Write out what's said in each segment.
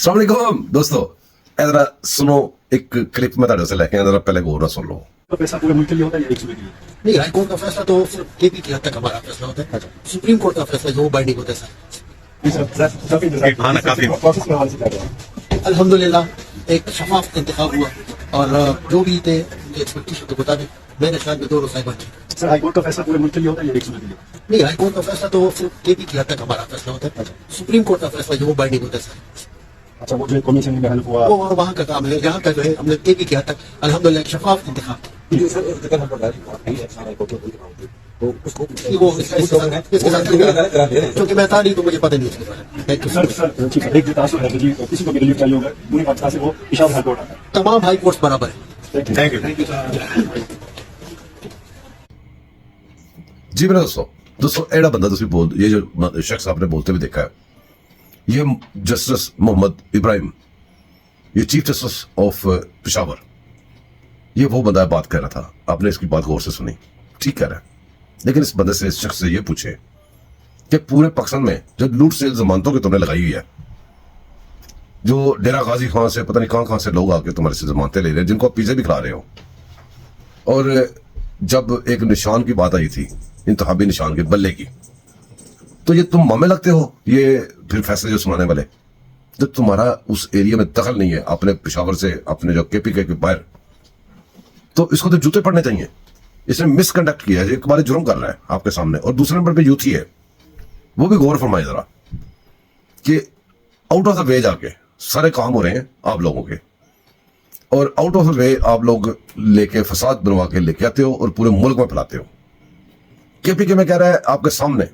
अस्सलाम वालेकुम दोस्तों, जरा सुनो एक क्लिप मैं से लेके जरा पहले गौर ना सुन लो। तो पैसा पूरे मुल्क के लिए होता है या एक सूबे के लिए? नहीं, हाई कोर्ट का फैसला तो सिर्फ केपी की हद तक हमारा फैसला होता है। सुप्रीम कोर्ट का फैसला जो बाइंडिंग होता है सर। जी सर, काफी प्रोसेस के हवाले से क्या करें? अल्हम्दुलिल्लाह एक शफाफ इंतखाब हुआ और जो भी थे एक्सपेक्टेशन के मुताबिक मेरे ख्याल में 2 रोज़ बन गए। सर, हाई कोर्ट का फैसला पूरे मुल्क के लिए होता है या एक सूबे के लिए? नहीं, हाई कोर्ट का फैसला तो सिर्फ केपी की हद तक हमारा फैसला होता है। सुप्रीम कोर्ट का फैसला जो बाइंडिंग होता है सर। अच्छा, वो जो कमीशन में हेल्प हुआ वो और वहाँ का काम है। यहाँ का जो है हमने केपी की हद तक अल्हम्दुलिल्लाह एक शफाफ इंतखाब वो इसके साथ क्योंकि मैं था नहीं तो मुझे पता नहीं उसके बारे में। Thank you sir. सर ठीक है, एक तासुर है कि जी किसी को भी रिलीफ चाहिए होगा पूरी पाकिस्तान से वो पेशावर हाई कोर्ट आता है। तमाम हाई कोर्ट्स बराबर है। Thank you. जी मेरे दोस्तों एड़ा बंदा तुसी बोल ये जो शख्स आपने बोलते हुए देखा है, ये जस्टिस मोहम्मद इब्राहिम, ये चीफ जस्टिस ऑफ पेशावर, ये वो बंदा बात कर रहा था। आपने इसकी बात गौर से सुनी, ठीक कह रहा है। लेकिन इस बंदे से, इस शख्स से ये पूछे कि पूरे पाकिस्तान में जो लूट से जमानतों की तुमने लगाई हुई है, जो डेरा गाजी खान से पता नहीं कहां से लोग आके तुम्हारे से जमानतें ले रहे हैं, जिनको आप पिज़्ज़ा भी खिला रहे हो, और जब एक निशान की बात आई थी, इंतखाबी निशान के बल्ले की, तो ये तुम मामे लगते हो ये फिर फैसले जो सुनाने वाले, जब तुम्हारा उस एरिया में दखल नहीं है अपने पेशावर से, अपने जो केपी के बाहर, तो इसको तो जूते पड़ने चाहिए। इसने मिसकंडक्ट किया है, एक बार जुर्म कर रहा है आपके सामने, और दूसरे नंबर पे यूथ ही है। वो भी गौर फरमाए जरा कि आउट ऑफ द वे जाके सारे काम हो रहे हैं आप लोगों के, और आउट ऑफ द वे आप लोग लेके फसाद बनवा के लेके आते हो और पूरे मुल्क में फैलाते हो। केपी के में कह रहा है आपके सामने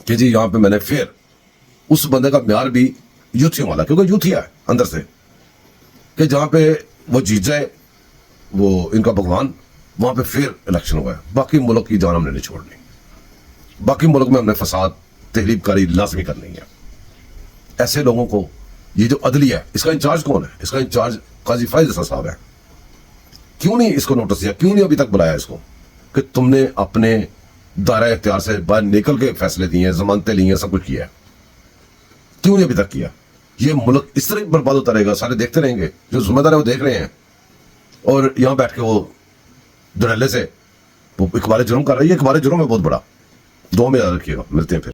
कि जी यहाँ पे मैंने फिर उस बंदे का म्यार भी यूथियों वाला, क्योंकि यूथिया है अंदर से, कि जहाँ पे वो जीत जाए वो इनका भगवान, वहां पे फिर इलेक्शन हुआ है। बाकी मुल्क की जान हमने नहीं छोड़नी, बाकी मुल्क में हमने फसाद तहरीब कारी लाजमी करनी है। ऐसे लोगों को ये जो अदलिया है, इसका इंचार्ज कौन है? इसका इंचार्ज काजी फाइज हसन साहब है। क्यों नहीं इसको नोटिस दिया, क्यों नहीं अभी तक बुलाया इसको कि तुमने अपने दायरा इख्तियार से बाहर निकल के फैसले दिए, जमानतें ली हैं, सब कुछ किया है, क्यों नहीं अभी तक किया? ये मुल्क इस तरह बर्बाद होता रहेगा, सारे देखते रहेंगे, जो जिम्मेदार है वो देख रहे हैं, और यहां बैठ के वो धड़ल्ले से वो इकबाल जुर्म कर रही है। इकबाल जुर्म है बहुत बड़ा। 2 में याद रखिएगा, मिलते हैं फिर।